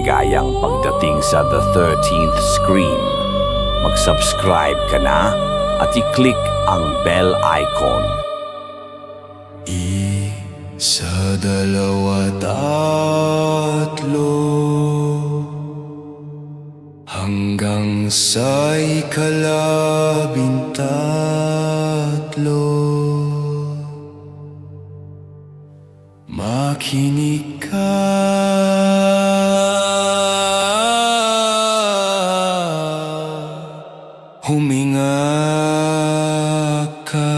maligayang pagdating sa The 13th Scream. Mag-subscribe ka na at i-click ang bell icon. Isa, dalawa, tatlo, hanggang sa ikalabintatlo. Makinig ka, huminga ka,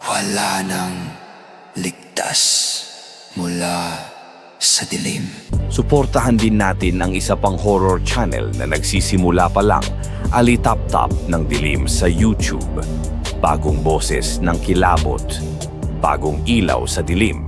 wala nang ligtas mula sa dilim. Suportahan din natin ang isa pang horror channel na nagsisimula pa lang, Alitaptap ng Dilim sa YouTube. Bagong boses ng kilabot, bagong ilaw sa dilim.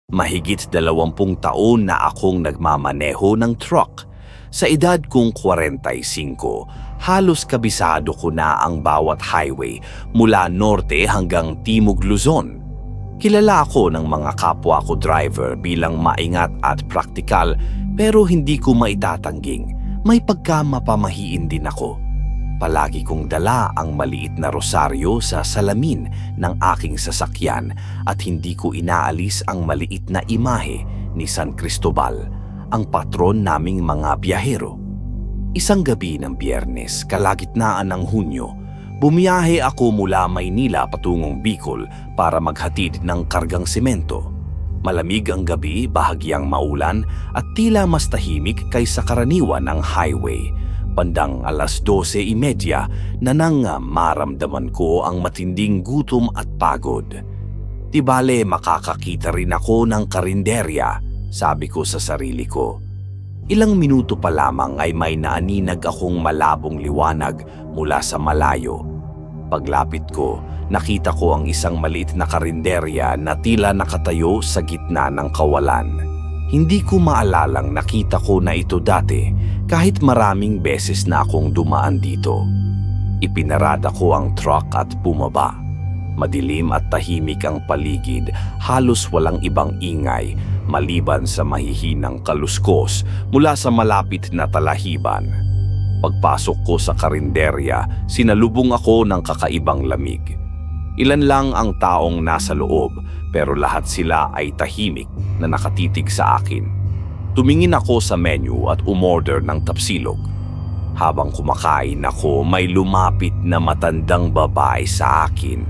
Mahigit 20 taon na akong nagmamaneho ng truck. Sa edad kong 45, halos kabisado ko na ang bawat highway mula norte hanggang timog Luzon. Kilala ako ng mga kapwa ko driver bilang maingat at praktikal, pero hindi ko maitatangging may pagkamapamahiin din ako. Palagi kong dala ang maliit na rosaryo sa salamin ng aking sasakyan at hindi ko inaalis ang maliit na imahe ni San Cristobal, ang patron naming mga biyahero. Isang gabi ng Biyernes, kalagitnaan ng Hunyo, bumiyahe ako mula Maynila patungong Bicol para maghatid ng kargang semento. Malamig ang gabi, bahagyang maulan at tila mas tahimik kaysa karaniwan ng highway. Bandang 12:30 na nang maramdaman ko ang matinding gutom at pagod. Tibale makakakita rin ako ng karinderya, sabi ko sa sarili ko. Ilang minuto pa lamang ay may naaninag akong malabong liwanag mula sa malayo. Paglapit ko, nakita ko ang isang maliit na karinderya na tila nakatayo sa gitna ng kawalan. Hindi ko maalalang nakita ko na ito dati kahit maraming beses na akong dumaan dito. Ipinarada ko ang truck at bumaba. Madilim at tahimik ang paligid, halos walang ibang ingay maliban sa mahihinang kaluskos mula sa malapit na talahiban. Pagpasok ko sa karinderya, sinalubong ako ng kakaibang lamig. Ilan lang ang taong nasa loob, pero lahat sila ay tahimik na nakatitig sa akin. Tumingin ako sa menu at umorder ng tapsilog. Habang kumakain ako, may lumapit na matandang babae sa akin.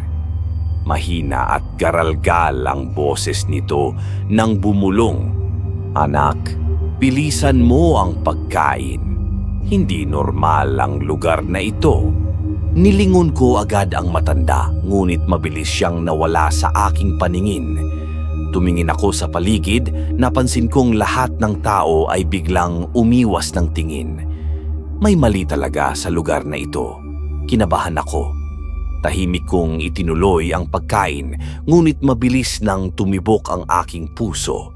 Mahina at garalgal ang boses nito nang bumulong. "Anak, bilisan mo ang pagkain. Hindi normal ang lugar na ito." Nilingon ko agad ang matanda, ngunit mabilis siyang nawala sa aking paningin. Tumingin ako sa paligid, napansin kong lahat ng tao ay biglang umiwas ng tingin. May mali talaga sa lugar na ito. Kinabahan ako. Tahimik kong itinuloy ang pagkain, ngunit mabilis nang tumibok ang aking puso.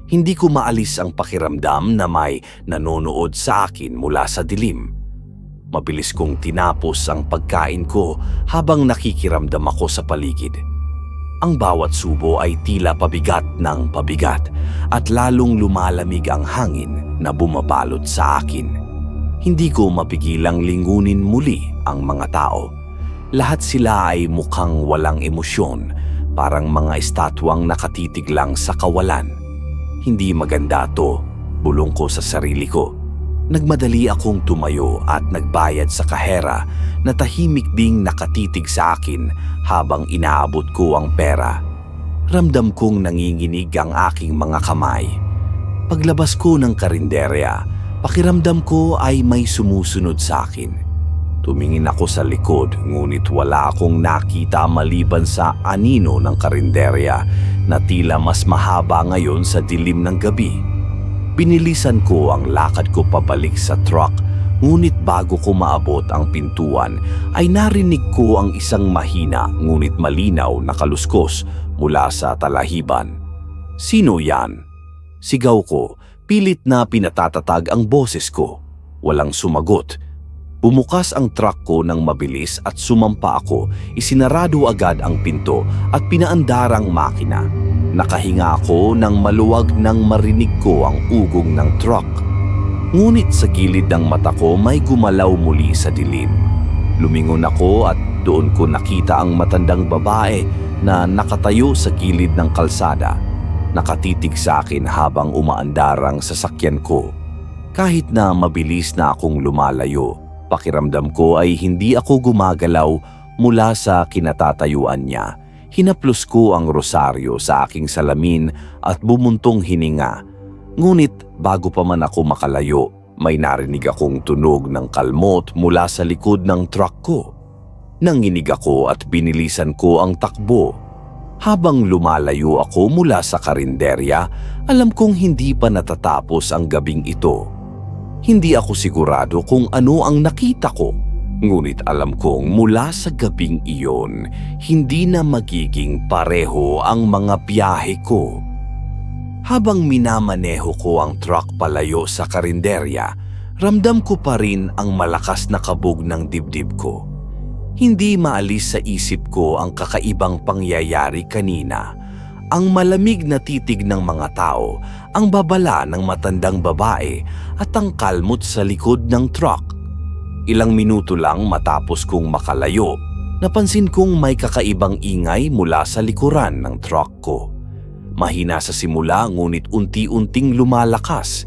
Hindi ko maalis ang pakiramdam na may nanonood sa akin mula sa dilim. Mabilis kong tinapos ang pagkain ko habang nakikiramdam ako sa paligid. Ang bawat subo ay tila pabigat ng pabigat at lalong lumalamig ang hangin na bumabalot sa akin. Hindi ko mapigilang lingunin muli ang mga tao. Lahat sila ay mukhang walang emosyon, parang mga estatwang nakatitig lang sa kawalan. Hindi maganda to, bulong ko sa sarili ko. Nagmadali akong tumayo at nagbayad sa kahera na tahimik ding nakatitig sa akin habang inaabot ko ang pera. Ramdam kong nanginginig ang aking mga kamay. Paglabas ko ng karinderya, pakiramdam ko ay may sumusunod sa akin. Tumingin ako sa likod, ngunit wala akong nakita maliban sa anino ng karinderya na tila mas mahaba ngayon sa dilim ng gabi. Binilisan ko ang lakad ko pabalik sa truck, ngunit bago ko maabot ang pintuan ay narinig ko ang isang mahina ngunit malinaw na kaluskos mula sa talahiban. "Sino yan?" Sigaw ko, pilit na pinatatatag ang boses ko. Walang sumagot. Bumukas ang truck ko ng mabilis at sumampa ako. Isinarado agad ang pinto at pinaandar ang makina. Nakahinga ako nang maluwag nang marinig ko ang ugong ng truck. Ngunit sa gilid ng mata ko may gumalaw muli sa dilim. Lumingon ako at doon ko nakita ang matandang babae na nakatayo sa gilid ng kalsada. Nakatitig sa akin habang umaandar ang sasakyan ko. Kahit na mabilis na akong lumalayo, pakiramdam ko ay hindi ako gumagalaw mula sa kinatatayuan niya. Hinaplos ko ang rosaryo sa aking salamin at bumuntong hininga. Ngunit bago pa man ako makalayo, may narinig akong tunog ng kalmot mula sa likod ng truck ko. Nanginig ako at binilisan ko ang takbo. Habang lumalayo ako mula sa karinderya, alam kong hindi pa natatapos ang gabing ito. Hindi ako sigurado kung ano ang nakita ko. Ngunit alam kong mula sa gabing iyon, hindi na magiging pareho ang mga biyahe ko. Habang minamaneho ko ang truck palayo sa karinderya, ramdam ko pa rin ang malakas na kabog ng dibdib ko. Hindi maalis sa isip ko ang kakaibang pangyayari kanina. Ang malamig na titig ng mga tao, ang babala ng matandang babae at ang kalmot sa likod ng truck. Ilang minuto lang matapos kong makalayo, napansin kong may kakaibang ingay mula sa likuran ng truck ko. Mahina sa simula ngunit unti-unting lumalakas.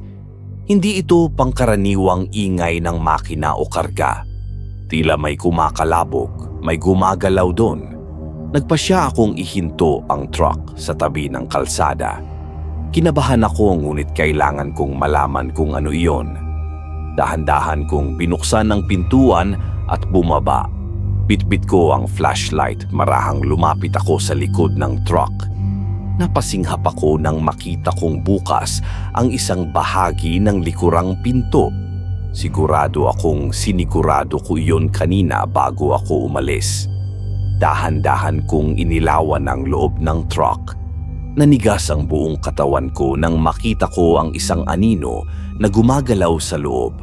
Hindi ito pangkaraniwang ingay ng makina o karga. Tila may kumakalabog, may gumagalaw doon. Nagpasya akong ihinto ang truck sa tabi ng kalsada. Kinabahan ako ngunit kailangan kong malaman kung ano iyon. Dahan-dahan kong binuksan ang pintuan at bumaba. Bitbit ko ang flashlight, marahang lumapit ako sa likod ng truck. Napasinghap ako nang makita kong bukas ang isang bahagi ng likurang pinto. Sigurado akong sinigurado ko iyon kanina bago ako umalis. Dahan-dahan kong inilawan ang loob ng truck. Nanigas ang buong katawan ko nang makita ko ang isang anino na gumagalaw sa loob.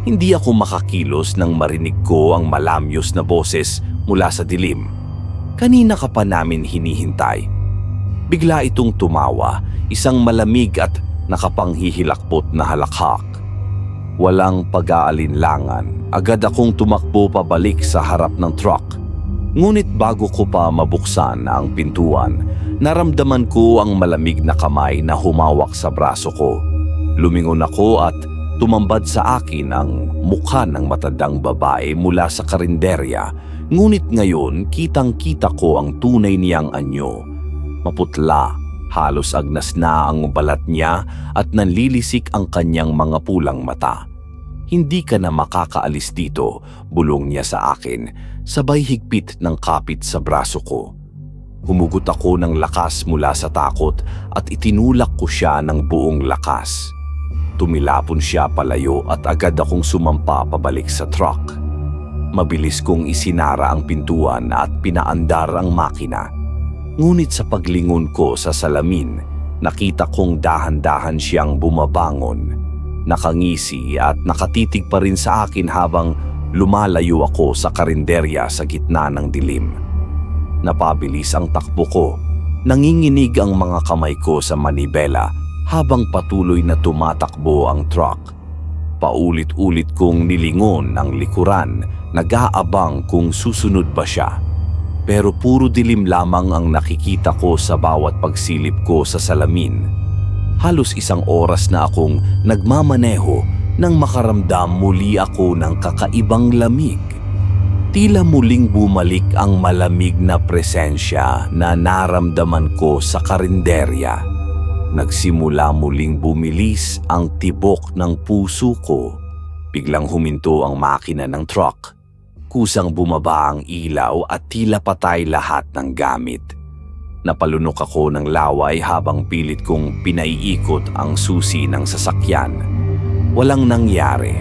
Hindi ako makakilos nang marinig ko ang malamyos na boses mula sa dilim. Kanina ka pa namin hinihintay. Bigla itong tumawa, isang malamig at nakapanghihilakbot na halakhak. Walang pag-aalinlangan, agad akong tumakbo pabalik sa harap ng truck. Ngunit bago ko pa mabuksan ang pintuan, naramdaman ko ang malamig na kamay na humawak sa braso ko. Lumingon ako at tumambad sa akin ang mukha ng matandang babae mula sa karinderya, ngunit ngayon kitang-kita ko ang tunay niyang anyo. Maputla, halos agnas na ang balat niya at nanlilisik ang kanyang mga pulang mata. Hindi ka na makakaalis dito, bulong niya sa akin, sabay higpit ng kapit sa braso ko. Humugot ako ng lakas mula sa takot at itinulak ko siya ng buong lakas. Tumilapon siya palayo at agad akong sumampa pabalik sa truck. Mabilis kong isinara ang pintuan at pinaandar ang makina. Ngunit sa paglingon ko sa salamin, nakita kong dahan-dahan siyang bumabangon. Nakangisi at nakatitig pa rin sa akin habang lumalayo ako sa karinderya sa gitna ng dilim. Napabilis ang takbo ko. Nanginginig ang mga kamay ko sa manibela habang patuloy na tumatakbo ang truck. Paulit-ulit kong nilingon ang likuran, nag-aabang kung susunod ba siya. Pero puro dilim lamang ang nakikita ko sa bawat pagsilip ko sa salamin. Halos isang oras na akong nagmamaneho nang makaramdam muli ako ng kakaibang lamig. Tila muling bumalik ang malamig na presensya na naramdaman ko sa karinderya. Nagsimula muling bumilis ang tibok ng puso ko. Biglang huminto ang makina ng truck. Kusang bumaba ang ilaw at tila patay lahat ng gamit. Napalunok ako ng laway habang pilit kong pinaiikot ang susi ng sasakyan. Walang nangyari.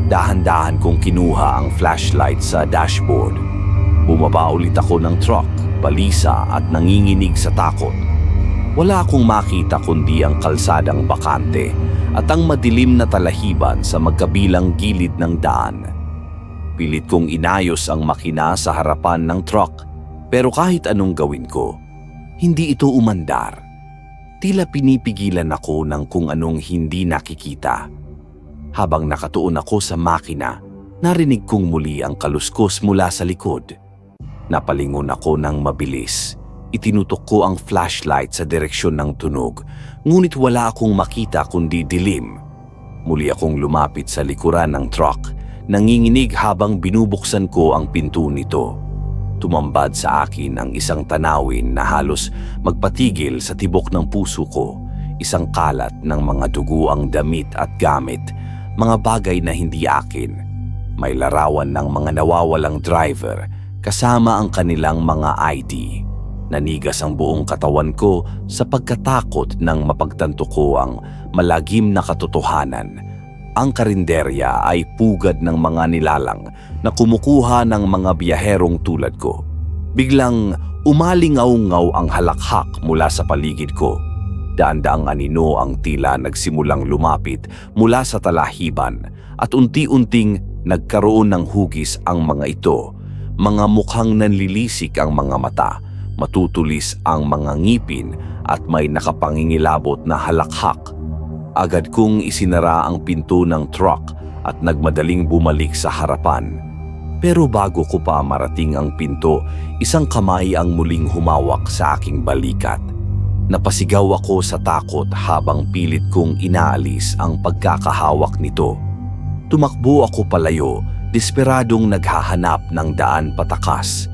Dahan-dahan kong kinuha ang flashlight sa dashboard. Bumaba ulit ako ng truck, balisa at nanginginig sa takot. Wala akong makita kundi ang kalsadang bakante at ang madilim na talahiban sa magkabilang gilid ng daan. Pilit kong inayos ang makina sa harapan ng truck, pero kahit anong gawin ko, hindi ito umandar. Tila pinipigilan ako ng kung anong hindi nakikita. Habang nakatuon ako sa makina, narinig kong muli ang kaluskos mula sa likod. Napalingon ako ng mabilis. Itinutok ko ang flashlight sa direksyon ng tunog, ngunit wala akong makita kundi dilim. Muli akong lumapit sa likuran ng truck, nanginginig habang binubuksan ko ang pinto nito. Tumambad sa akin ang isang tanawin na halos magpatigil sa tibok ng puso ko. Isang kalat ng mga dugo ang damit at gamit, mga bagay na hindi akin. May larawan ng mga nawawalang driver kasama ang kanilang mga ID. Nanigas ang buong katawan ko sa pagkatakot nang mapagtanto ko ang malagim na katotohanan. Ang karinderya ay pugad ng mga nilalang na kumukuha ng mga biyaherong tulad ko. Biglang umalingaw-ngaw ang halakhak mula sa paligid ko. Daan-daang anino ang tila nagsimulang lumapit mula sa talahiban at unti-unting nagkaroon ng hugis ang mga ito. Mga mukhang nanlilisik ang mga mata, matutulis ang mga ngipin at may nakapangingilabot na halakhak. Agad kong isinara ang pinto ng truck at nagmadaling bumalik sa harapan. Pero bago ko pa marating ang pinto, isang kamay ang muling humawak sa aking balikat. Napasigaw ako sa takot habang pilit kong inaalis ang pagkakahawak nito. Tumakbo ako palayo, desperadong naghahanap ng daan patakas.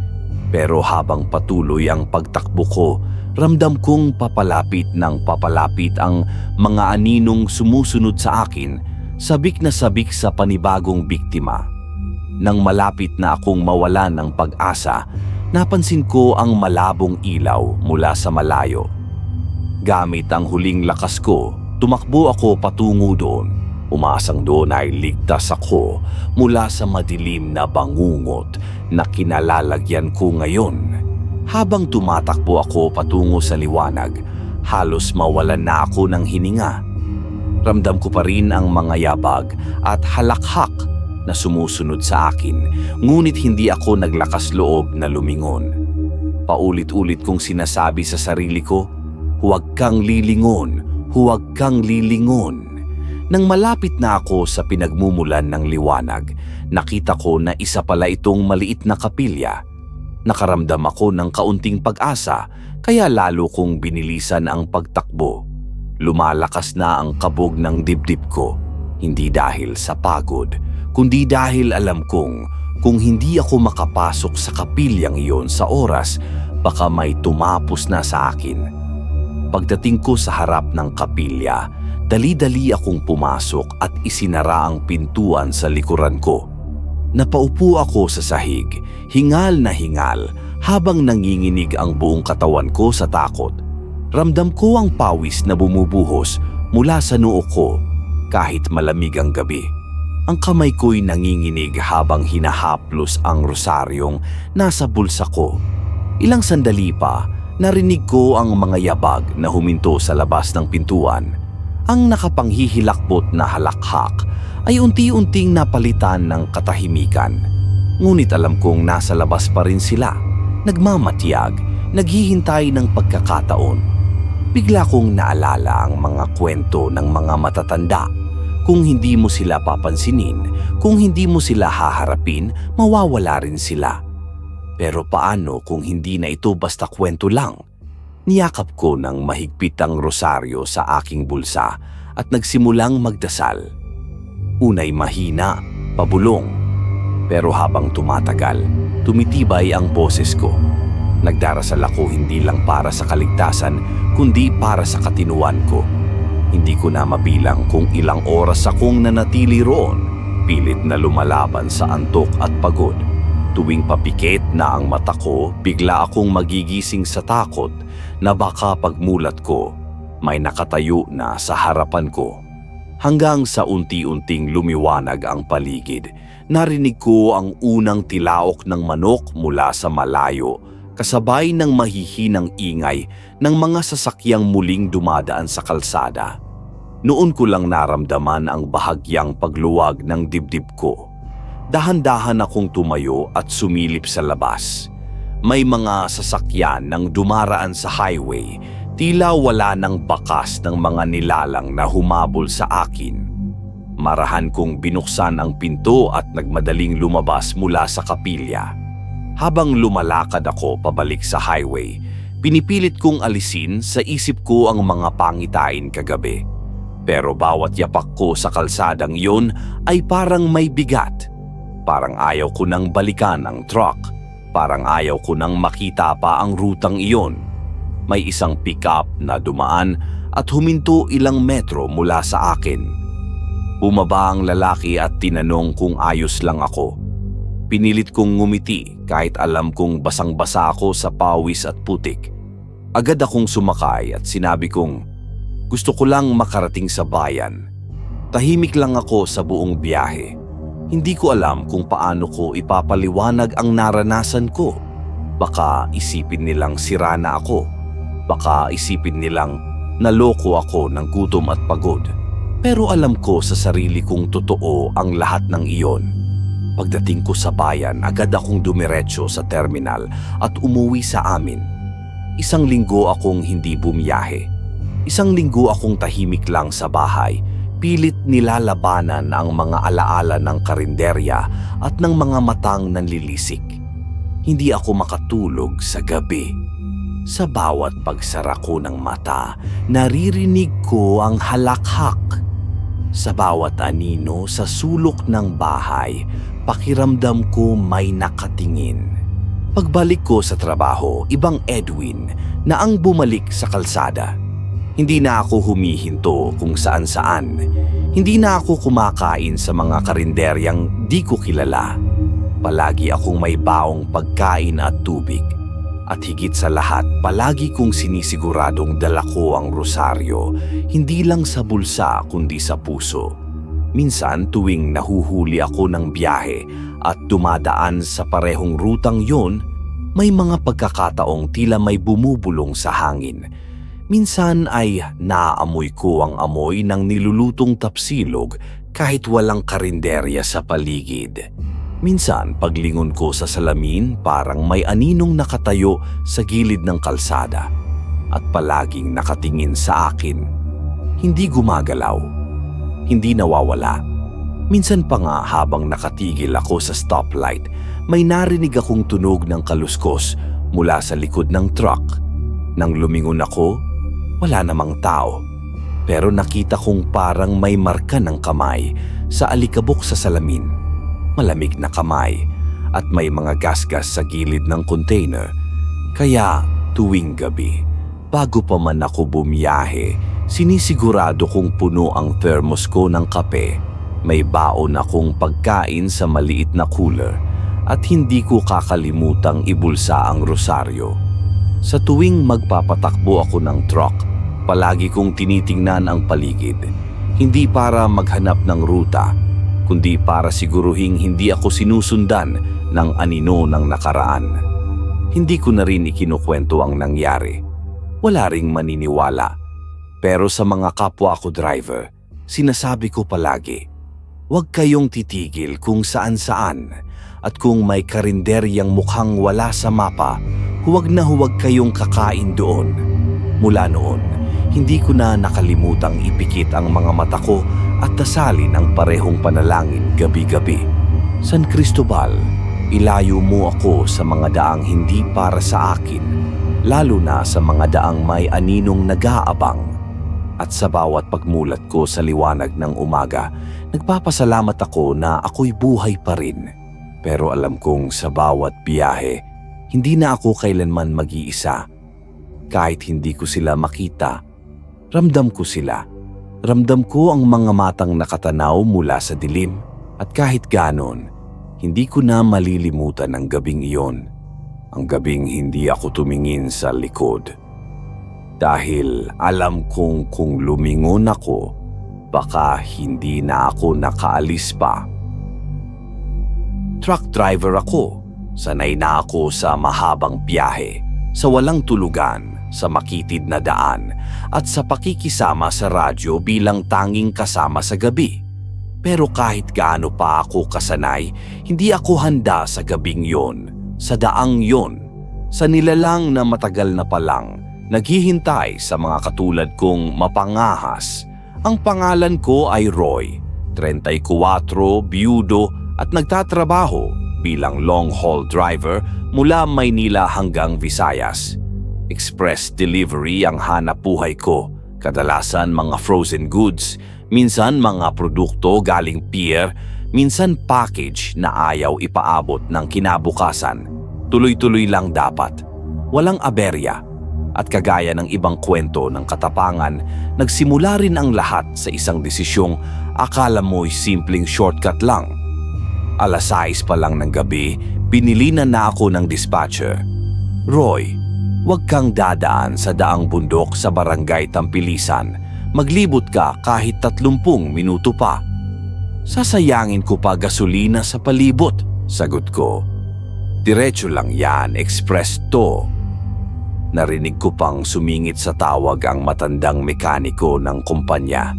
Pero habang patuloy ang pagtakbo ko, ramdam kong papalapit ng papalapit ang mga aninong sumusunod sa akin, sabik na sabik sa panibagong biktima. Nang malapit na akong mawalan ng pag-asa, napansin ko ang malabong ilaw mula sa malayo. Gamit ang huling lakas ko, tumakbo ako patungo doon. Umaasang doon ay ligtas ako mula sa madilim na bangungot na kinalalagyan ko ngayon. Habang tumatakbo ako patungo sa liwanag, halos mawalan na ako ng hininga. Ramdam ko pa rin ang mga yabag at halakhak na sumusunod sa akin, ngunit hindi ako naglakas loob na lumingon. Paulit-ulit kong sinasabi sa sarili ko, huwag kang lilingon, huwag kang lilingon. Nang malapit na ako sa pinagmumulan ng liwanag, nakita ko na isa pala itong maliit na kapilya. Nakaramdam ako ng kaunting pag-asa, kaya lalo kong binilisan ang pagtakbo. Lumalakas na ang kabog ng dibdib ko, hindi dahil sa pagod, kundi dahil alam kong kung hindi ako makapasok sa kapilyang iyon sa oras, baka may tumapos na sa akin. Pagdating ko sa harap ng kapilya, dali-dali akong pumasok at isinara ang pintuan sa likuran ko. Napaupo ako sa sahig, hingal na hingal, habang nanginginig ang buong katawan ko sa takot. Ramdam ko ang pawis na bumubuhos mula sa noo ko kahit malamig ang gabi. Ang kamay ko'y nanginginig habang hinahaplos ang rosaryong nasa bulsa ko. Ilang sandali pa, narinig ko ang mga yabag na huminto sa labas ng pintuan. Ang nakapanghihilakbot na halakhak ay unti-unting napalitan ng katahimikan. Ngunit alam kong nasa labas pa rin sila, nagmamatiyag, naghihintay ng pagkakataon. Bigla kong naalala ang mga kwento ng mga matatanda. Kung hindi mo sila papansinin, kung hindi mo sila haharapin, mawawala rin sila. Pero paano kung hindi na ito basta kwento lang? Niyakap ko ng mahigpit ang rosaryo sa aking bulsa at nagsimulang magdasal. Unay mahina, pabulong. Pero habang tumatagal, tumitibay ang boses ko. Nagdarasal ako hindi lang para sa kaligtasan, kundi para sa katinuan ko. Hindi ko na mabilang kung ilang oras akong nanatili roon, pilit na lumalaban sa antok at pagod. Tuwing papikit na ang mata ko, bigla akong magigising sa takot na baka pagmulat ko, may nakatayo na sa harapan ko. Hanggang sa unti-unting lumiwanag ang paligid, narinig ko ang unang tilaok ng manok mula sa malayo, kasabay ng mahihinang ingay ng mga sasakyang muling dumadaan sa kalsada. Noon ko lang naramdaman ang bahagyang pagluwag ng dibdib ko. Dahan-dahan akong tumayo at sumilip sa labas. May mga sasakyan nang dumaraan sa highway, Tila wala ng bakas ng mga nilalang na humabol sa akin. Marahan kong binuksan ang pinto at nagmadaling lumabas mula sa kapilya. Habang lumalakad ako pabalik sa highway, pinipilit kong alisin sa isip ko ang mga pangitain kagabi. Pero bawat yapak ko sa kalsadang iyon ay parang may bigat. Parang ayaw ko nang balikan ang truck. Parang ayaw ko nang makita pa ang rutang iyon. May isang pick-up na dumaan at huminto ilang metro mula sa akin. Bumaba ang lalaki at tinanong kung ayos lang ako. Pinilit kong ngumiti kahit alam kong basang-basa ako sa pawis at putik. Agad akong sumakay at sinabi kong, gusto ko lang makarating sa bayan. Tahimik lang ako sa buong biyahe. Hindi ko alam kung paano ko ipapaliwanag ang naranasan ko. Baka isipin nilang sira na ako. Baka isipin nilang naloko ako ng gutom at pagod. Pero alam ko sa sarili kong totoo ang lahat ng iyon. Pagdating ko sa bayan, agad akong dumiretso sa terminal at umuwi sa amin. Isang linggo akong hindi bumiyahe. Isang linggo akong tahimik lang sa bahay, pilit nilalabanan ang mga alaala ng karinderya at ng mga matang nanlilisik. Hindi ako makatulog sa gabi. Sa bawat pagsara ko ng mata, naririnig ko ang halakhak. Sa bawat anino sa sulok ng bahay, pakiramdam ko may nakatingin. Pagbalik ko sa trabaho, ibang Edwin na ang bumalik sa kalsada. Hindi na ako humihinto kung saan-saan. Hindi na ako kumakain sa mga karinderyang di ko kilala. Palagi akong may baong pagkain at tubig. At higit sa lahat, palagi kong sinisiguradong dala ko ang rosaryo, hindi lang sa bulsa kundi sa puso. Minsan tuwing nahuhuli ako ng biyahe at dumadaan sa parehong rutang yon, may mga pagkakataong tila may bumubulong sa hangin. Minsan ay naaamoy ko ang amoy ng nilulutong tapsilog kahit walang karinderya sa paligid. Minsan paglingon ko sa salamin parang may aninong nakatayo sa gilid ng kalsada at palaging nakatingin sa akin. Hindi gumagalaw, hindi nawawala. Minsan pa nga habang nakatigil ako sa stoplight, may narinig akong tunog ng kaluskos mula sa likod ng truck. Nang lumingon ako, wala namang tao. Pero nakita kong parang may marka ng kamay sa alikabok sa salamin. Malamig na kamay at may mga gasgas sa gilid ng container. Kaya tuwing gabi, bago pa man ako bumiyahe, sinisigurado kong puno ang thermos ko ng kape. May baon akong pagkain sa maliit na cooler at hindi ko kakalimutang ibulsa ang rosaryo. Sa tuwing magpapatakbo ako ng truck, palagi kong tinitingnan ang paligid. Hindi para maghanap ng ruta, kundi para siguruhing hindi ako sinusundan ng anino ng nakaraan. Hindi ko na rin ikinukwento ang nangyari. Wala ring maniniwala. Pero sa mga kapwa ko driver, sinasabi ko palagi, huwag kayong titigil kung saan-saan at kung may karinderyang mukhang wala sa mapa, huwag na huwag kayong kakain doon. Mula noon, hindi ko na nakalimutang ipikit ang mga mata ko at dasalin ang parehong panalangin gabi-gabi. San Cristobal, ilayo mo ako sa mga daang hindi para sa akin, lalo na sa mga daang may aninong nag-aabang. At sa bawat pagmulat ko sa liwanag ng umaga, nagpapasalamat ako na ako'y buhay pa rin. Pero alam kong sa bawat biyahe, hindi na ako kailanman mag-iisa. Kahit hindi ko sila makita, ramdam ko sila. Ramdam ko ang mga matang nakatanaw mula sa dilim. At kahit ganon, hindi ko na malilimutan ang gabing iyon. Ang gabing hindi ako tumingin sa likod. Dahil alam kong kung lumingon ako, baka hindi na ako nakaalis pa. Truck driver ako. Sanay na ako sa mahabang biyahe, sa walang tulugan, sa makitid na daan, at sa pakikisama sa radyo bilang tanging kasama sa gabi. Pero kahit gaano pa ako kasanay, hindi ako handa sa gabing yon, sa daang yon, sa nilalang na matagal na palang naghihintay sa mga katulad kong mapangahas. Ang pangalan ko ay Roy, 34, biyudo at nagtatrabaho bilang long-haul driver mula Maynila hanggang Visayas. Express delivery ang hanap-buhay ko, kadalasan mga frozen goods, minsan mga produkto galing pier, minsan package na ayaw ipaabot ng kinabukasan. Tuloy-tuloy lang dapat, walang aberya. At kagaya ng ibang kwento ng katapangan, nagsimula rin ang lahat sa isang desisyong akala mo'y simpleng shortcut lang. Alas 6 pa lang ng gabi, pinilinan na ako ng dispatcher. Roy, huwag kang dadaan sa daang bundok sa barangay Tampilisan. Maglibot ka kahit 30 minuto pa. Sasayangin ko pa gasolina sa palibot, sagot ko. Diretso lang yan, express to. Narinig ko pang sumingit sa tawag ang matandang mekaniko ng kumpanya.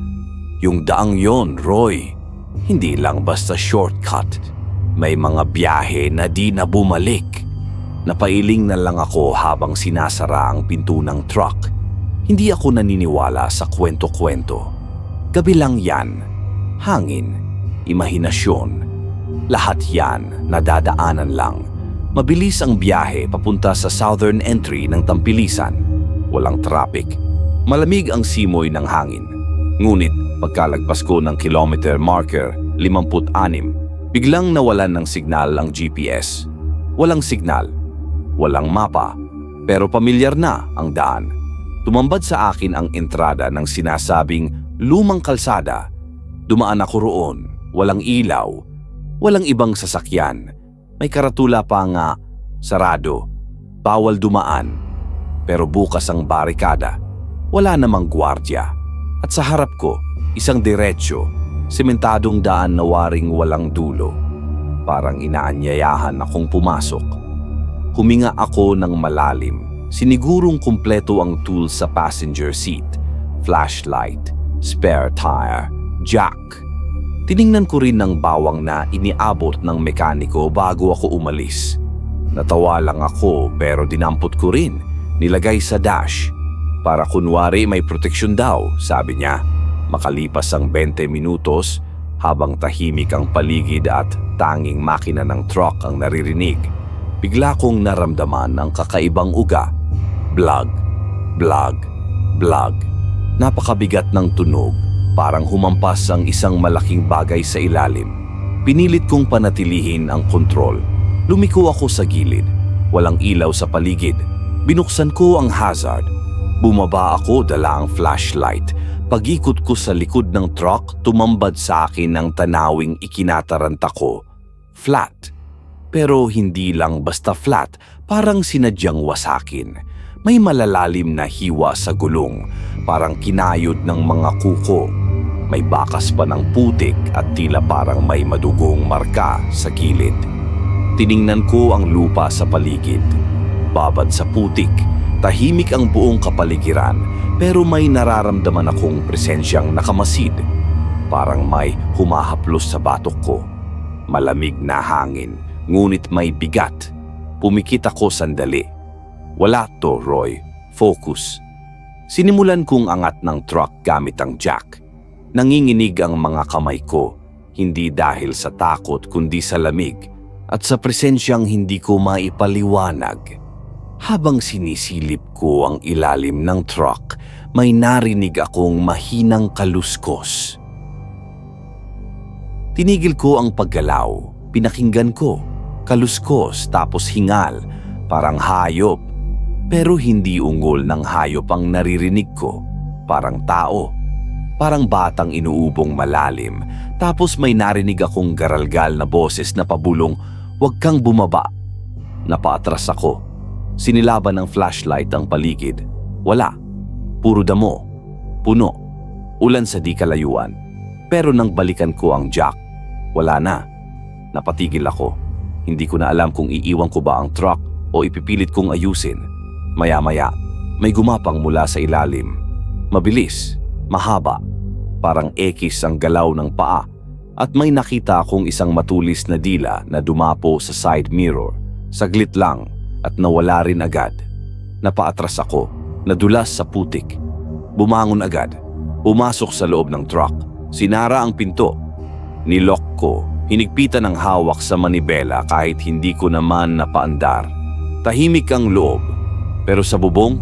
Yung daang yon, Roy, hindi lang basta shortcut. May mga biyahe na di na bumalik. Napailing na lang ako habang sinasara ang pinto ng truck. Hindi ako naniniwala sa kwento-kwento. Gabi lang yan. Hangin, imahinasyon. Lahat yan nadadaanan lang. Mabilis ang biyahe papunta sa southern entry ng Tampilisan. Walang traffic. Malamig ang simoy ng hangin. Ngunit pagkalagpas ko ng kilometer marker 56, biglang nawalan ng signal ang GPS. Walang signal, walang mapa, pero pamilyar na ang daan. Tumambad sa akin ang entrada ng sinasabing lumang kalsada. Dumaan ako roon, walang ilaw, walang ibang sasakyan. May karatula pa nga, sarado, bawal dumaan. Pero bukas ang barikada, wala namang gwardya. At sa harap ko, isang diretsyo, sementadong daan na waring walang dulo. Parang inaanyayahan akong pumasok. Huminga ako ng malalim, sinigurong kumpleto ang tools sa passenger seat, flashlight, spare tire, jack. Tiningnan ko rin ng bawang na iniabot ng mekaniko bago ako umalis. Natawa lang ako pero dinampot ko rin, nilagay sa dash. Para kunwari may proteksyon daw, sabi niya. Makalipas ang 20 minutos, habang tahimik ang paligid at tanging makina ng truck ang naririnig, bigla kong naramdaman ang kakaibang uga. Blag, blag, blag. Napakabigat ng tunog. Parang humampas ang isang malaking bagay sa ilalim. Pinilit kong panatilihin ang kontrol. Lumiko ako sa gilid. Walang ilaw sa paligid. Binuksan ko ang hazard. Bumaba ako, dala ang flashlight. Pag-ikot ko sa likod ng truck, tumambad sa akin ang tanawing ikinataranta ko. Flat. Pero hindi lang basta flat, parang sinadyang wasakin. May malalalim na hiwa sa gulong, parang kinayod ng mga kuko. May bakas pa ng putik at tila parang may madugong marka sa gilid. Tiningnan ko ang lupa sa paligid. Babad sa putik, tahimik ang buong kapaligiran, pero may nararamdaman akong presensyang nakamasid. Parang may humahaplos sa batok ko. Malamig na hangin, ngunit may bigat. Pumikit ako sandali. Wala to, Roy. Focus. Sinimulan kong angat ng truck gamit ang jack. Nanginginig ang mga kamay ko, hindi dahil sa takot kundi sa lamig at sa presensyang hindi ko maipaliwanag. Habang sinisilip ko ang ilalim ng truck, may narinig akong mahinang kaluskos. Tinigil ko ang paggalaw, pinakinggan ko, kaluskos tapos hingal, parang hayop. Pero hindi ungol ng hayop ang naririnig ko, parang tao. Parang batang inuubong malalim, tapos may narinig akong garalgal na boses na pabulong, "Huwag kang bumaba." Napaatras ako. Sinilaban ng flashlight ang paligid. Wala. Puro damo. Puno. Ulan sa di kalayuan. Pero nang balikan ko ang jack, wala na. Napatigil ako. Hindi ko na alam kung iiwan ko ba ang truck o ipipilit kong ayusin. Maya-maya, may gumapang mula sa ilalim. Mabilis. Mahaba, parang ekis ang galaw ng paa at may nakita akong isang matulis na dila na dumapo sa side mirror. Saglit lang at nawala rin agad. Napaatras ako. Nadulas sa putik. Bumangon agad. Pumasok sa loob ng truck. Sinara ang pinto. Nilock ko. Hinigpitan ng hawak sa manibela kahit hindi ko naman napaandar. Tahimik ang loob. Pero sa bubong,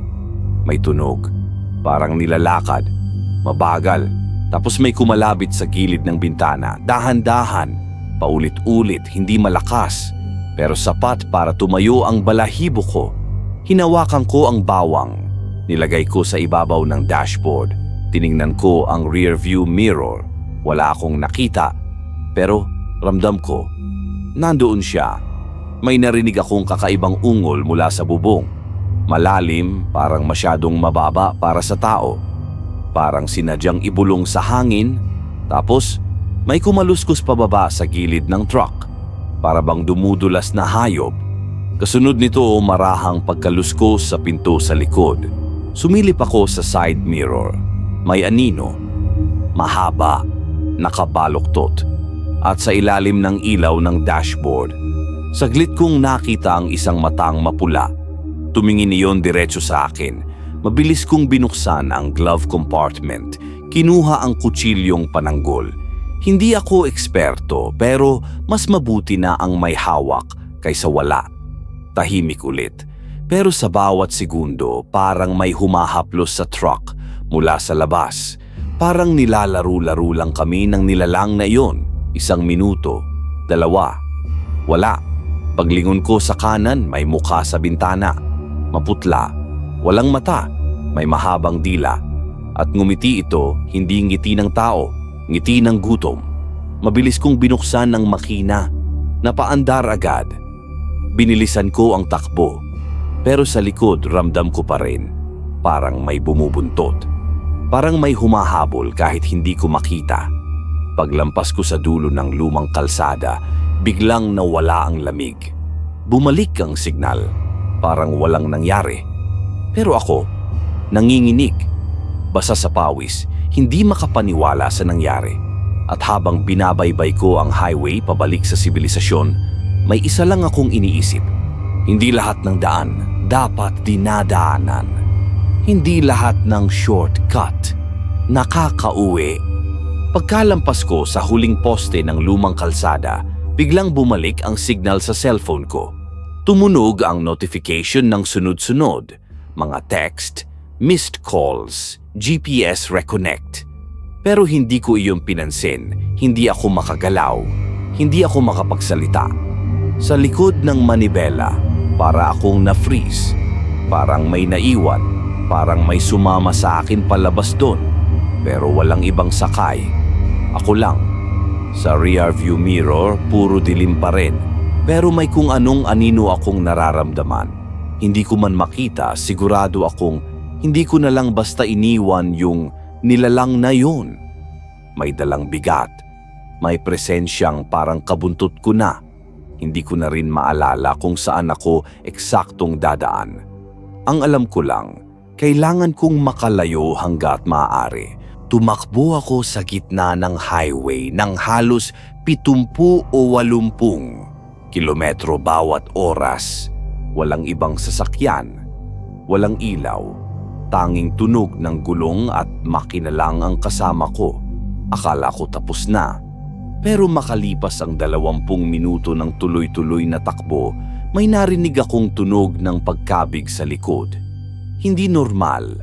may tunog. Parang nilalakad. Mabagal. Tapos may kumalabit sa gilid ng bintana. Dahan-dahan. Paulit-ulit, hindi malakas. Pero sapat para tumayo ang balahibo ko. Hinawakan ko ang bawang. Nilagay ko sa ibabaw ng dashboard. Tiningnan ko ang rear view mirror. Wala akong nakita. Pero ramdam ko, nandoon siya. May narinig akong kakaibang ungol mula sa bubong. Malalim, parang masyadong mababa para sa tao. Parang sinadyang ibulong sa hangin. Tapos, may kumaluskos pababa sa gilid ng truck. Para bang dumudulas na hayop. Kasunod nito marahang pagkaluskos sa pinto sa likod. Sumilip ako sa side mirror. May anino. Mahaba. Nakabaluktot. At sa ilalim ng ilaw ng dashboard. Saglit kong nakita ang isang matang mapula. Tumingin iyon diretso sa akin. Mabilis kong binuksan ang glove compartment. Kinuha ang kutsilyong pananggol. Hindi ako eksperto pero mas mabuti na ang may hawak kaysa wala. Tahimik ulit. Pero sa bawat segundo parang may humahaplos sa truck mula sa labas. Parang nilalaro-laro lang kami ng nilalang na iyon. 1 minuto, 2, wala. Paglingon ko sa kanan may mukha sa bintana. Maputla, walang mata, may mahabang dila. At ngumiti ito, hindi ngiti ng tao, ngiti ng gutom. Mabilis kong binuksan ng makina. Napaandar agad. Binilisan ko ang takbo. Pero sa likod ramdam ko pa rin. Parang may bumubuntot. Parang may humahabol kahit hindi ko makita. Paglampas ko sa dulo ng lumang kalsada, biglang nawala ang lamig. Bumalik ang signal. Parang walang nangyari. Pero ako, nanginginig. Basa sa pawis, hindi makapaniwala sa nangyari. At habang binabaybay ko ang highway pabalik sa sibilisasyon, may isa lang akong iniisip. Hindi lahat ng daan dapat dinadaanan. Hindi lahat ng shortcut nakakauwi. Pagkalampas ko sa huling poste ng lumang kalsada, biglang bumalik ang signal sa cellphone ko. Tumunog ang notification ng sunod-sunod, mga text, missed calls, GPS reconnect. Pero hindi ko iyon pinansin, hindi ako makagalaw, hindi ako makapagsalita. Sa likod ng manibela, para akong na-freeze, parang may naiwan, parang may sumama sa akin palabas doon. Pero walang ibang sakay, ako lang. Sa rearview mirror, puro dilim pa rin. Pero may kung anong anino akong nararamdaman. Hindi ko man makita, sigurado akong hindi ko na lang basta iniwan yung nilalang na yun. May dalang bigat. May presensyang parang kabuntot ko na. Hindi ko na rin maalala kung saan ako eksaktong dadaan. Ang alam ko lang, kailangan kong makalayo hanggat maaari. Tumakbo ako sa gitna ng highway ng halos 70 o 80 kilometro bawat oras. Walang ibang sasakyan, walang ilaw, tanging tunog ng gulong at makina lang ang kasama ko. Akala ko tapos na. Pero makalipas ang 20 minuto ng tuloy-tuloy na takbo, may narinig akong tunog ng pagkabig sa likod. Hindi normal,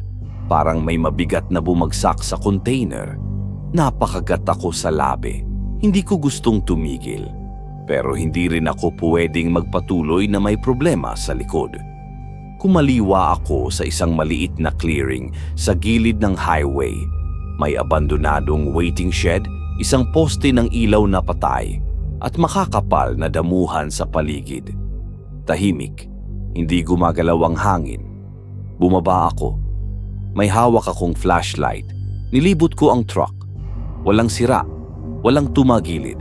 parang may mabigat na bumagsak sa container. Napakagat ako sa labi. Hindi ko gustong tumigil. Pero hindi rin ako pwedeng magpatuloy na may problema sa likod. Kumaliwa ako sa isang maliit na clearing sa gilid ng highway. May abandonadong waiting shed, isang poste ng ilaw na patay, at makakapal na damuhan sa paligid. Tahimik, hindi gumagalaw ang hangin. Bumaba ako. May hawak akong flashlight. Nilibot ko ang truck. Walang sira, walang tumagilid.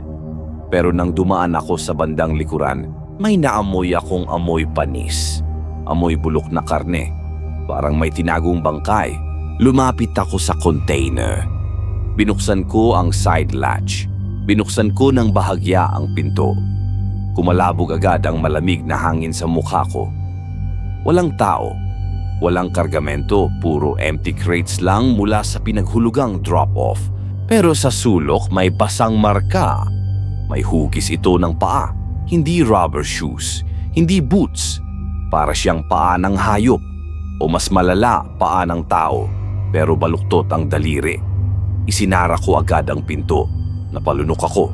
Pero nang dumaan ako sa bandang likuran, may naamoy akong amoy panis. Amoy bulok na karne. Parang may tinagong bangkay. Lumapit ako sa container. Binuksan ko ang side latch. Binuksan ko ng bahagya ang pinto. Kumalabog agad ang malamig na hangin sa mukha ko. Walang tao. Walang kargamento, puro empty crates lang mula sa pinaghulugang drop-off. Pero sa sulok may basang marka. May hugis ito ng paa, hindi rubber shoes, hindi boots. Para siyang paa ng hayop o mas malala, paa ng tao pero baluktot ang daliri. Isinara ko agad ang pinto. Napalunok ako.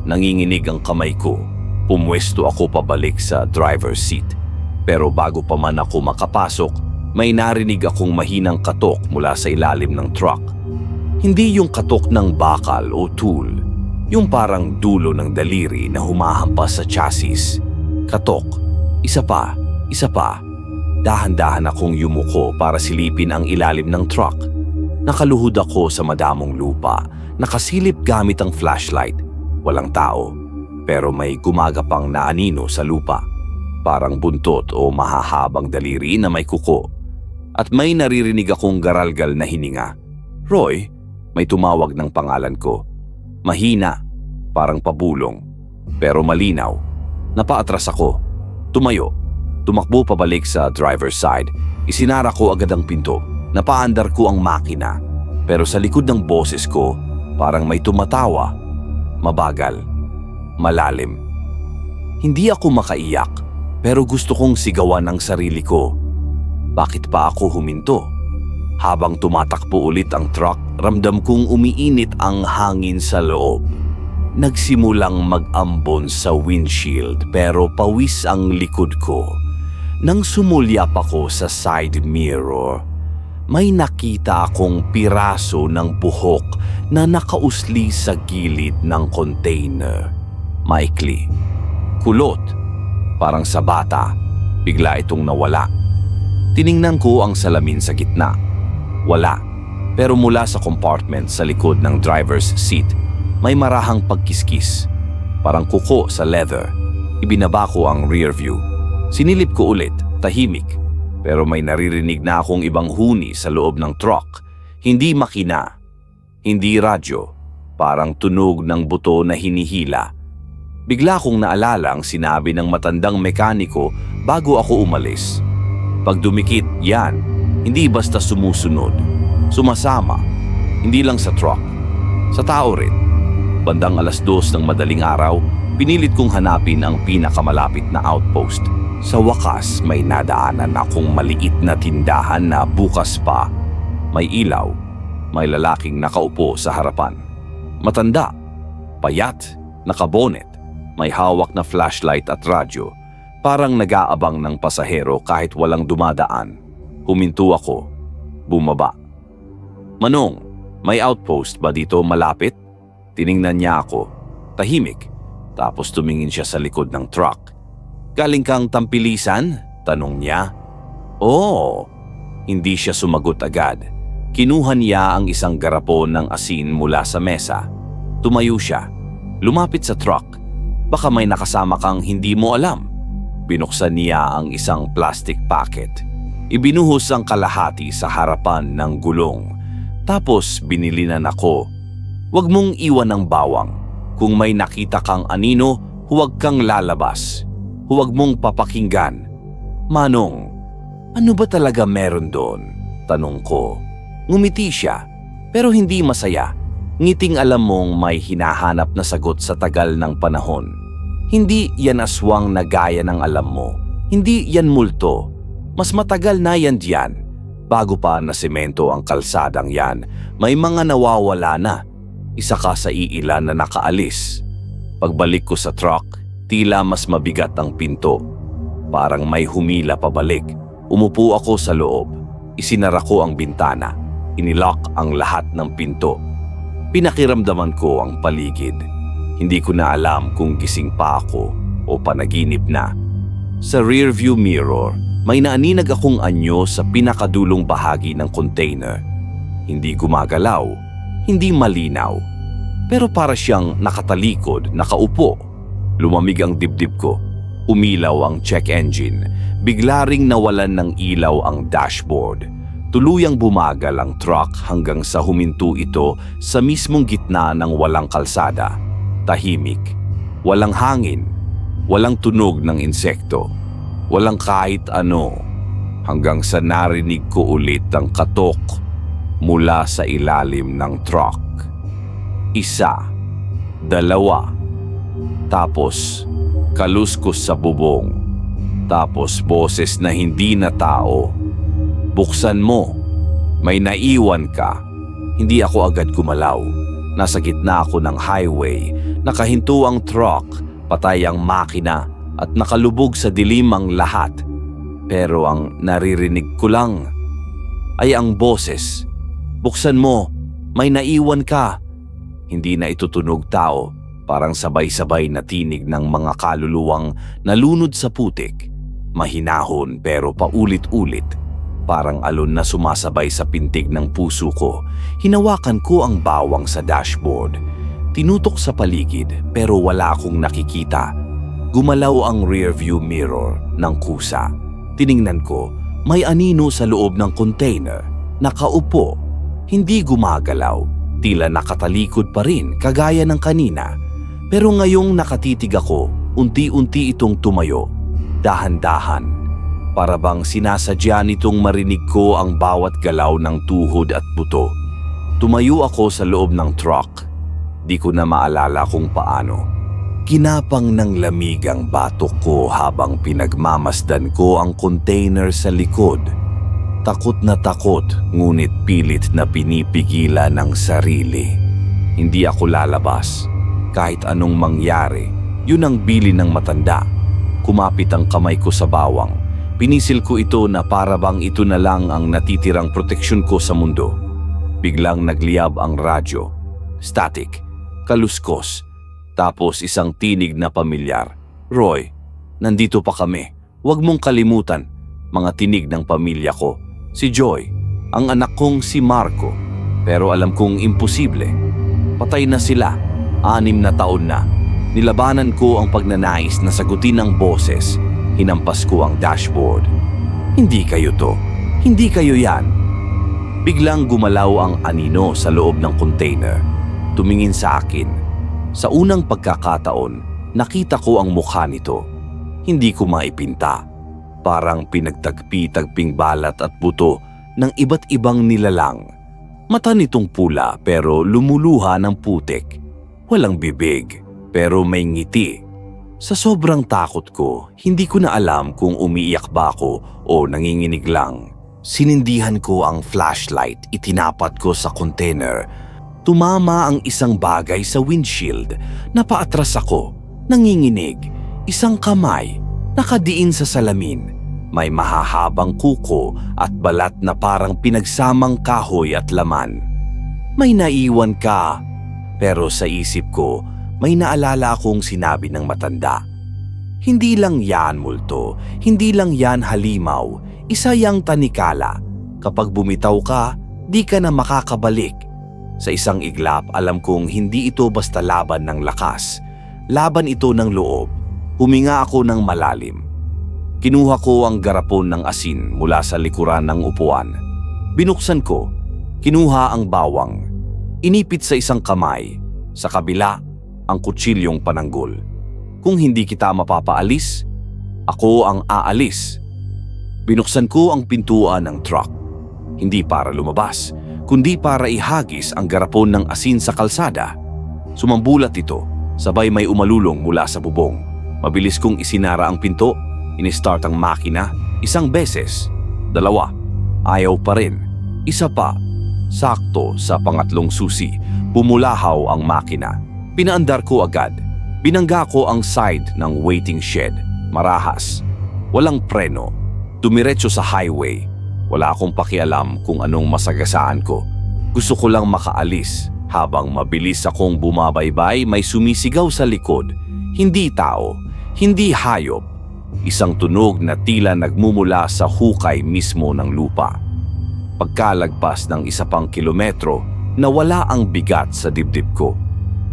Nanginginig ang kamay ko. Pumwesto ako pabalik sa driver's seat. Pero bago pa man ako makapasok, may narinig akong mahinang katok mula sa ilalim ng truck. Hindi yung katok ng bakal o tool, yung parang dulo ng daliri na humahampas sa chassis. Katok, isa pa, isa pa. Dahan-dahan akong yumuko para silipin ang ilalim ng truck. Nakaluhod ako sa madamong lupa, nakasilip gamit ang flashlight. Walang tao, pero may gumagapang na anino sa lupa. Parang buntot o mahahabang daliri na may kuko. At may naririnig akong garalgal na hininga. Roy, may tumawag ng pangalan ko. Mahina, parang pabulong, pero malinaw. Napaatras ako. Tumayo. Tumakbo pabalik sa driver's side. Isinara ko agad ang pinto. Napaandar ko ang makina. Pero sa likod ng boses ko, parang may tumatawa. Mabagal. Malalim. Hindi ako makaiyak, pero gusto kong sigawan ang sarili ko. Bakit pa ako huminto? Habang tumatakbo ulit ang truck, ramdam kong umiinit ang hangin sa loob. Nagsimulang mag-ambon sa windshield pero pawis ang likod ko. Nang sumulyap ako sa side mirror, may nakita akong piraso ng buhok na nakausli sa gilid ng container. Maikli. Kulot. Parang sa bata. Bigla itong nawala. Tiningnan ko ang salamin sa gitna. Wala. Pero mula sa compartment sa likod ng driver's seat, may marahang pagkiskis. Parang kuko sa leather. Ibinaba ko ang rear view. Sinilip ko ulit, tahimik. Pero may naririnig na akong ibang huni sa loob ng truck. Hindi makina. Hindi radyo. Parang tunog ng buto na hinihila. Bigla kong naalala ang sinabi ng matandang mekaniko bago ako umalis. Pag dumikit, yan. Hindi basta sumusunod. Sumasama. Hindi lang sa truck. Sa tao rin. Bandang 2:00 ng madaling araw, pinilit kong hanapin ang pinakamalapit na outpost. Sa wakas, may nadaanan akong maliit na tindahan na bukas pa. May ilaw. May lalaking nakaupo sa harapan. Matanda. Payat. Nakabonet. May hawak na flashlight at radyo. Parang nag-aabang ng pasahero kahit walang dumadaan. Huminto ako. Bumaba. Manong, may outpost ba dito malapit? Tiningnan niya ako. Tahimik. Tapos tumingin siya sa likod ng truck. Galing kang Tampilisan? Tanong niya. Oo. Hindi siya sumagot agad. Kinuha niya ang isang garapon ng asin mula sa mesa. Tumayo siya. Lumapit sa truck. Baka may nakasama kang hindi mo alam. Binuksan niya ang isang plastic packet. Ibinuhos ang kalahati sa harapan ng gulong. Tapos binilinan ako. Huwag mong iwan ng bawang. Kung may nakita kang anino, huwag kang lalabas. Huwag mong papakinggan. Manong, ano ba talaga meron doon? Tanong ko. Ngumiti siya, pero hindi masaya. Ngiting alam mong may hinahanap na sagot sa tagal ng panahon. Hindi yan aswang na gaya ng alam mo. Hindi yan multo. Mas matagal na yan diyan. Bago pa na semento ang kalsadang yan, may mga nawawala na. Isa ka sa iilan na nakaalis. Pagbalik ko sa truck, tila mas mabigat ang pinto. Parang may humila pabalik. Umupo ako sa loob. Isinara ko ang bintana. Inilock ang lahat ng pinto. Pinakiramdaman ko ang paligid. Hindi ko na alam kung gising pa ako o panaginip na. Sa rearview mirror, may naaninag akong anyo sa pinakadulong bahagi ng container. Hindi gumagalaw, hindi malinaw. Pero para siyang nakatalikod, nakaupo. Lumamig ang dibdib ko. Umilaw ang check engine. Bigla ring nawalan ng ilaw ang dashboard. Tuluyang bumagal ang truck hanggang sa huminto ito sa mismong gitna ng walang kalsada. Tahimik. Walang hangin. Walang tunog ng insekto. Walang kahit ano. hanggang sa narinig ko ulit ang katok mula sa ilalim ng truck. Isa, dalawa, tapos kaluskos sa bubong, tapos boses na hindi na tao. Buksan mo, may naiwan ka. Hindi ako agad gumalaw. Nasa gitna ako ng highway, nakahinto ang truck, patay ang makina at nakalubog sa dilim ang lahat. Pero ang naririnig ko lang ay ang boses. Buksan mo, may naiwan ka. Hindi na itutunog tao, parang sabay-sabay na tinig ng mga kaluluwang nalunod sa putik. Mahinahon pero paulit-ulit, parang alon na sumasabay sa pintig ng puso ko. Hinawakan ko ang bawang sa dashboard. Tinutok sa paligid pero wala akong nakikita. Gumalaw ang rearview mirror ng kusa. Tiningnan ko, may anino sa loob ng container. Nakaupo, hindi gumagalaw. Tila nakatalikod pa rin kagaya ng kanina. Pero ngayong nakatitig ako, unti-unti itong tumayo. Dahan-dahan. Para bang sinasadya nitong marinig ko ang bawat galaw ng tuhod at buto. Tumayo ako sa loob ng truck. Di ko na maalala kung paano. Kinapang ng lamig ang batok ko habang pinagmamasdan ko ang container sa likod. Takot na takot, ngunit pilit na pinipigilan ang sarili. Hindi ako lalabas. Kahit anong mangyari, yun ang bili ng matanda. Kumapit ang kamay ko sa bawang. Pinisil ko ito na para bang ito na lang ang natitirang proteksyon ko sa mundo. Biglang nagliyab ang radyo. Static. Kaluskos. Tapos isang tinig na pamilyar. Roy, nandito pa kami. Huwag mong kalimutan. Mga tinig ng pamilya ko. Si Joy, ang anak kong si Marco. Pero alam kong imposible. Patay na sila. 6 na taon na. Nilabanan ko ang pagnanais na sagutin ang boses. Hinampas ko ang dashboard. Hindi kayo to. Hindi kayo yan. Biglang gumalaw ang anino sa loob ng container. Tumingin sa akin. Sa unang pagkakataon, nakita ko ang mukha nito. Hindi ko maipinta. Parang pinagtagpi-tagping balat at buto ng iba't ibang nilalang. Mata nitong pula pero lumuluha ng putik. Walang bibig pero may ngiti. Sa sobrang takot ko, hindi ko na alam kung umiiyak ba ako o nanginginig lang. Sinindihan ko ang flashlight, itinapat ko sa container. Tumama ang isang bagay sa windshield. Napaatras ako, nanginginig. Isang kamay, nakadiin sa salamin. May mahahabang kuko at balat na parang pinagsamang kahoy at laman. May naiwan ka. Pero sa isip ko, may naalala akong sinabi ng matanda. Hindi lang yan multo, hindi lang yan halimaw, isa yang tanikala. Kapag bumitaw ka, di ka na makakabalik. Sa isang iglap, alam kong hindi ito basta laban ng lakas. Laban ito ng loob. Huminga ako ng malalim. Kinuha ko ang garapon ng asin mula sa likuran ng upuan. Binuksan ko, kinuha ang bawang. Inipit sa isang kamay, sa kabila, ang kutsilyong pananggol. Kung hindi kita mapapaalis, ako ang aalis. Binuksan ko ang pintuan ng truck. Hindi para lumabas, kundi para ihagis ang garapon ng asin sa kalsada. Sumambulat ito, sabay may umalulong mula sa bubong. Mabilis kong isinara ang pinto, ini-start ang makina, 1 beses, 2, ayaw pa rin, 1 pa. Sakto sa pangatlong susi, pumulahaw ang makina. Pinaandar ko agad. Binangga ko ang side ng waiting shed. Marahas. Walang preno. Dumiretso sa highway. Wala akong pakialam kung anong masagasaan ko. Gusto ko lang makaalis. Habang mabilis akong bumabaybay, may sumisigaw sa likod. Hindi tao. Hindi hayop. Isang tunog na tila nagmumula sa hukay mismo ng lupa. Pagkalagpas ng 1 pang kilometro, nawala ang bigat sa dibdib ko.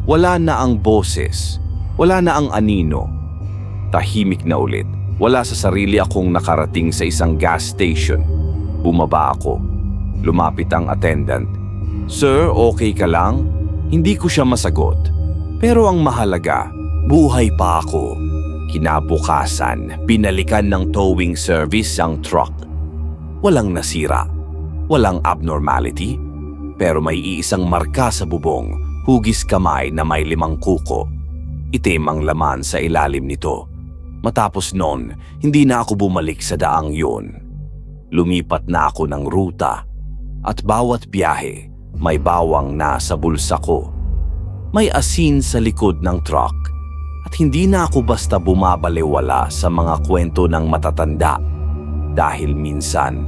Wala na ang boses, wala na ang anino. Tahimik na ulit. Wala sa sarili akong nakarating sa isang gas station. Bumaba ako. Lumapit ang attendant. Sir, okay ka lang? Hindi ko siya masagot. Pero ang mahalaga, buhay pa ako. Kinabukasan, binalikan ng towing service ang truck. Walang nasira, walang abnormality, pero may iisang marka sa bubong, hugis kamay na may 5 kuko. Itim ang laman sa ilalim nito. Matapos noon, hindi na ako bumalik sa daang yun. Lumipat na ako ng ruta at bawat biyahe may bawang na sa bulsa ko. May asin sa likod ng truck at hindi na ako basta bumabaliwala sa mga kwento ng matatanda dahil minsan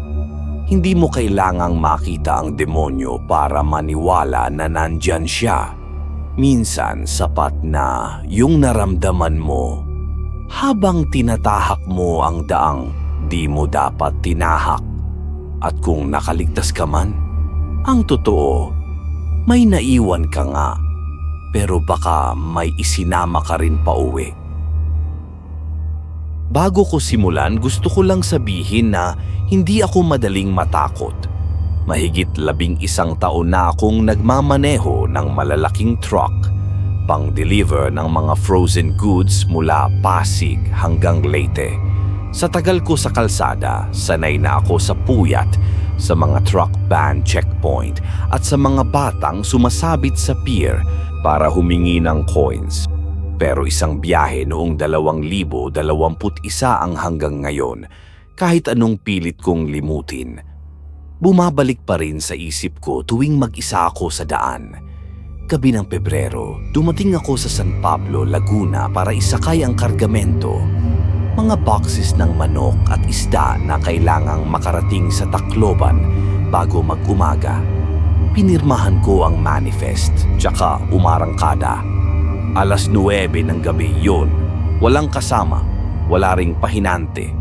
hindi mo kailangang makita ang demonyo para maniwala na nandyan siya. Minsan sapat na yung naramdaman mo habang tinatahak mo ang daang di mo dapat tinahak. At kung nakaligtas ka man, ang totoo, may naiwan ka nga, pero baka may isinama ka rin pa uwi. Bago ko simulan, gusto ko lang sabihin na hindi ako madaling matakot. Mahigit 11 taon na akong nagmamaneho ng malalaking truck, pang-deliver ng mga frozen goods mula Pasig hanggang Leyte. Sa tagal ko sa kalsada, sanay na ako sa puyat, sa mga truck ban checkpoint at sa mga batang sumasabit sa pier para humingi ng coins. Pero isang biyahe noong 2021 ang hanggang ngayon, kahit anong pilit kong limutin, bumabalik pa rin sa isip ko tuwing mag-isa ako sa daan. Gabi ng Pebrero, dumating ako sa San Pablo, Laguna para isakay ang kargamento. Mga boxes ng manok at isda na kailangang makarating sa Tacloban bago mag-umaga. Pinirmahan ko ang manifest, tsaka umarangkada. 9:00 ng gabi yun. Walang kasama, wala ring pahinante.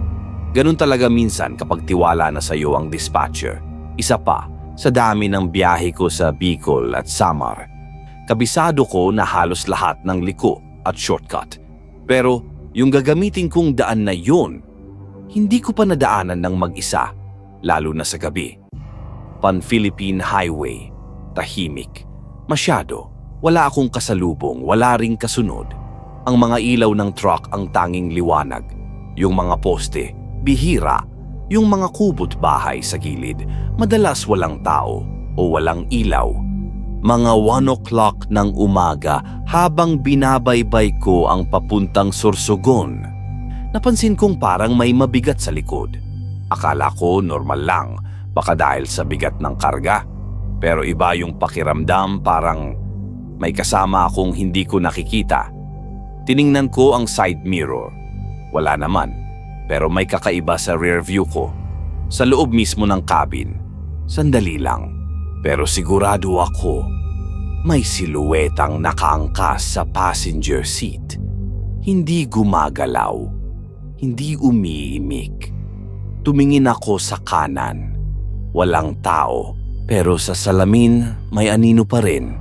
Ganun talaga minsan kapag tiwala na sa'yo ang dispatcher. Isa pa, sa dami ng biyahe ko sa Bicol at Samar, kabisado ko na halos lahat ng liko at shortcut. Pero yung gagamitin kong daan na yun, hindi ko pa nadaanan ng mag-isa, lalo na sa gabi. Pan-Philippine Highway, tahimik, masyado. Wala akong kasalubong, wala ring kasunod. Ang mga ilaw ng truck ang tanging liwanag. Yung mga poste, bihira. Yung mga kubot bahay sa gilid, madalas walang tao o walang ilaw. Mga 1 o'clock ng umaga habang binabaybay ko ang papuntang Sorsogon. Napansin kong parang may mabigat sa likod. Akala ko normal lang, baka dahil sa bigat ng karga. Pero iba yung pakiramdam, parang may kasama akong hindi ko nakikita. Tiningnan ko ang side mirror. Wala naman, pero may kakaiba sa rear view ko. Sa loob mismo ng cabin. Sandali lang, pero sigurado ako, may siluetang nakaangkas sa passenger seat. Hindi gumagalaw, hindi umiimik. Tumingin ako sa kanan. Walang tao, pero sa salamin may anino pa rin.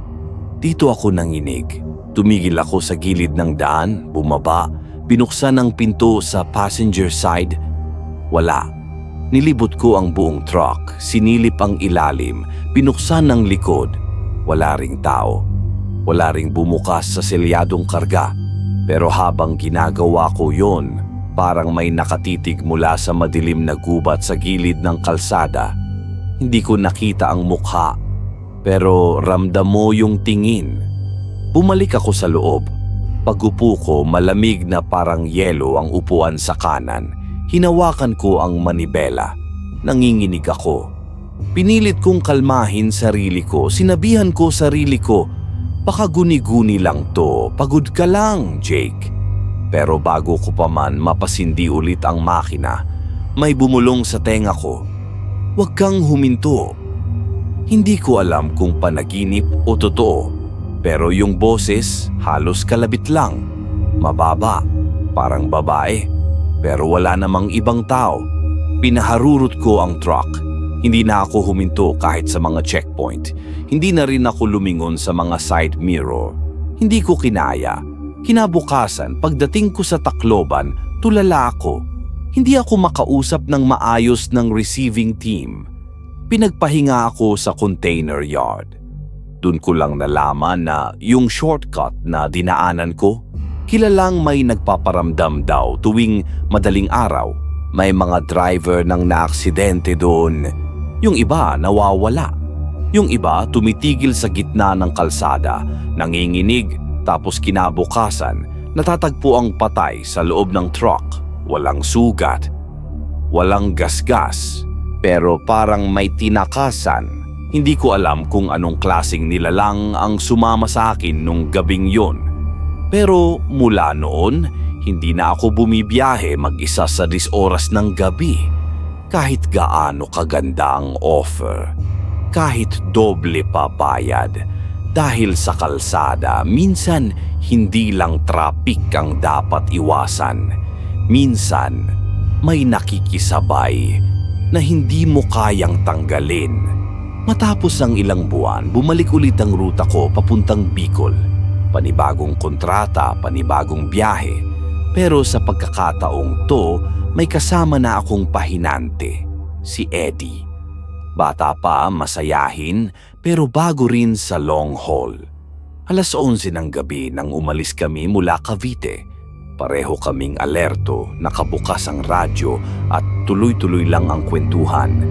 Dito ako nanginig. Tumigil ako sa gilid ng daan, bumaba, binuksan ang pinto sa passenger side. Wala. Nilibot ko ang buong truck, sinilip ang ilalim, binuksan ang likod. Wala ring tao. Wala ring bumukas sa selyadong karga. Pero habang ginagawa ko yon, parang may nakatitig mula sa madilim na gubat sa gilid ng kalsada. Hindi ko nakita ang mukha, pero ramdam mo yung tingin. Bumalik ako sa loob. Pag-upo ko, malamig na parang yelo ang upuan sa kanan. Hinawakan ko ang manibela. Nanginginig ako. Pinilit kong kalmahin sarili ko. Sinabihan ko sarili ko, baka guni-guni lang to. Pagod ka lang, Jake. Pero bago ko pa man mapasindi ulit ang makina, may bumulong sa tenga ko. Huwag kang huminto. Hindi ko alam kung panaginip o totoo, pero yung boses halos kalabit lang. Mababa, parang babae, pero wala namang ibang tao. Pinaharurot ko ang truck. Hindi na ako huminto kahit sa mga checkpoint. Hindi na rin ako lumingon sa mga side mirror. Hindi ko kinaya. Kinabukasan, pagdating ko sa Tacloban, tulala ako. Hindi ako makausap ng maayos ng receiving team. Pinagpahinga ako sa container yard. Doon ko lang nalaman na yung shortcut na dinaanan ko, kilalang may nagpaparamdam daw tuwing madaling araw. May mga driver nang naaksidente doon. Yung iba nawawala. Yung iba tumitigil sa gitna ng kalsada, nanginginig, tapos kinabukasan, natatagpo ang patay sa loob ng truck. Walang sugat, walang gasgas, pero parang may tinakasan. Hindi ko alam kung anong klaseng nilalang ang sumama sa akin nung gabing yon. Pero mula noon, hindi na ako bumibiyahe mag-isa sa 10 oras ng gabi. Kahit gaano kaganda ang offer, kahit doble pa bayad. Dahil sa kalsada, minsan hindi lang traffic ang dapat iwasan. Minsan, may nakikisabay na hindi mo kayang tanggalin. Matapos ang ilang buwan, bumalik ulit ang ruta ko papuntang Bicol. Panibagong kontrata, panibagong biyahe. Pero sa pagkakataong to, may kasama na akong pahinante, si Eddie. Bata pa, masayahin, pero bago rin sa long haul. 11:00 ng gabi nang umalis kami mula Cavite. Pareho kaming alerto, nakabukas ang radyo at tuloy-tuloy lang ang kwentuhan.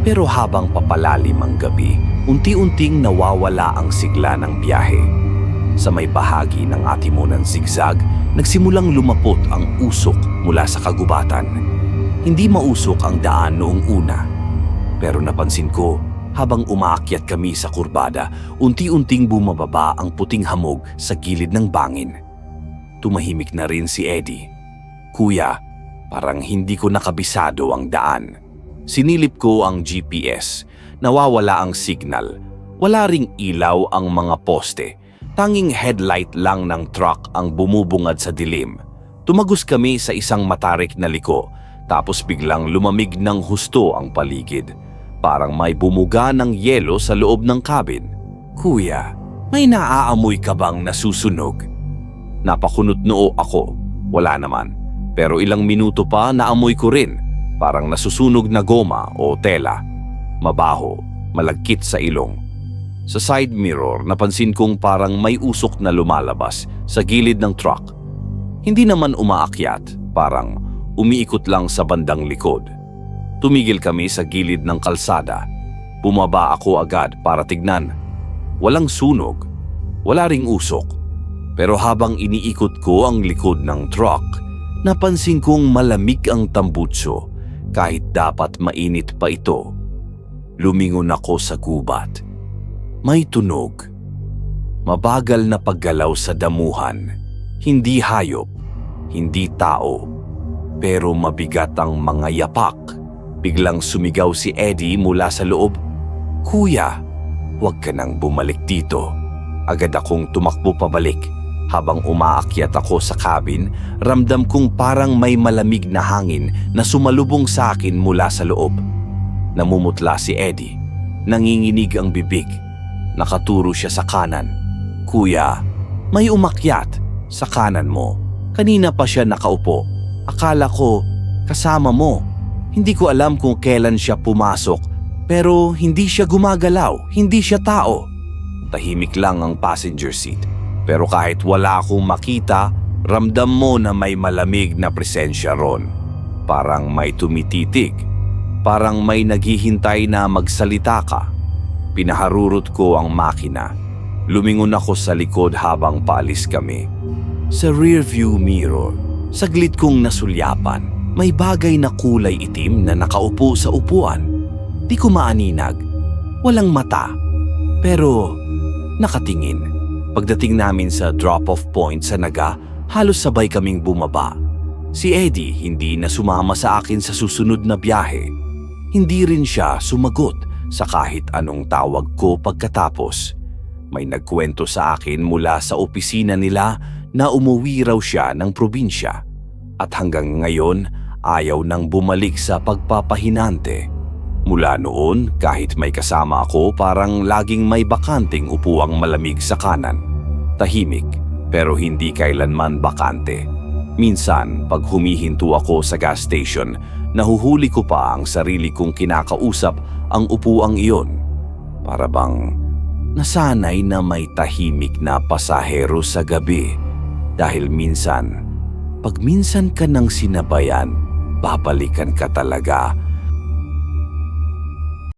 Pero habang papalalim ang gabi, unti-unting nawawala ang sigla ng biyahe. Sa may bahagi ng atimunang zigzag, nagsimulang lumapot ang usok mula sa kagubatan. Hindi mausok ang daan noong una. Pero napansin ko, habang umaakyat kami sa kurbada, unti-unting bumababa ang puting hamog sa gilid ng bangin. Tumahimik na rin si Eddie. Kuya, parang hindi ko nakabisado ang daan. Sinilip ko ang GPS. Nawawala ang signal. Wala ring ilaw ang mga poste. Tanging headlight lang ng truck ang bumubungad sa dilim. Tumagos kami sa isang matarik na liko, tapos biglang lumamig ng husto ang paligid. Parang may bumuga ng yelo sa loob ng cabin. Kuya, may naaamoy ka bang nasusunog? Napakunot noo ako. Wala naman. Pero ilang minuto pa naamoy ko rin. Parang nasusunog na goma o tela. Mabaho, malagkit sa ilong. Sa side mirror, napansin kong parang may usok na lumalabas sa gilid ng truck. Hindi naman umaakyat, parang umiikot lang sa bandang likod. Tumigil kami sa gilid ng kalsada. Bumaba ako agad para tignan. Walang sunog, wala ring usok. Pero habang iniikot ko ang likod ng truck, napansin kong malamig ang tambutso kahit dapat mainit pa ito. Lumingon ako sa gubat. May tunog. Mabagal na paggalaw sa damuhan. Hindi hayop, hindi tao, pero mabigat ang mga yapak. Biglang sumigaw si Eddie mula sa loob. Kuya, huwag ka nang bumalik dito. Agad akong tumakbo pabalik. Habang umaakyat ako sa cabin, ramdam kong parang may malamig na hangin na sumalubong sa akin mula sa loob. Namumutla si Eddie. Nanginginig ang bibig. Nakaturo siya sa kanan. Kuya, may umakyat sa kanan mo. Kanina pa siya nakaupo. Akala ko kasama mo. Hindi ko alam kung kailan siya pumasok, pero hindi siya gumagalaw, hindi siya tao. Tahimik lang ang passenger seat. Pero kahit wala akong makita, ramdam mo na may malamig na presensya ron. Parang may tumititig. Parang may naghihintay na magsalita ka. Pinaharurot ko ang makina. Lumingon ako sa likod habang paalis kami. Sa rearview mirror, saglit kong nasulyapan. May bagay na kulay itim na nakaupo sa upuan. Di ko maaninag. Walang mata. Pero nakatingin. Pagdating namin sa drop-off point sa Naga, halos sabay kaming bumaba. Si Eddie hindi na sumama sa akin sa susunod na biyahe. Hindi rin siya sumagot sa kahit anong tawag ko pagkatapos. May nagkwento sa akin mula sa opisina nila na umuwi raw siya ng probinsya. At hanggang ngayon, ayaw nang bumalik sa pagpapahinante. Mula noon, kahit may kasama ako, parang laging may bakanting upuang malamig sa kanan. Tahimik, pero hindi kailanman bakante. Minsan, pag humihinto ako sa gas station, nahuhuli ko pa ang sarili kong kinakausap ang upuang iyon. Para bang nasanay na may tahimik na pasahero sa gabi. Dahil minsan, pag minsan ka nang sinabayan, babalikan ka talaga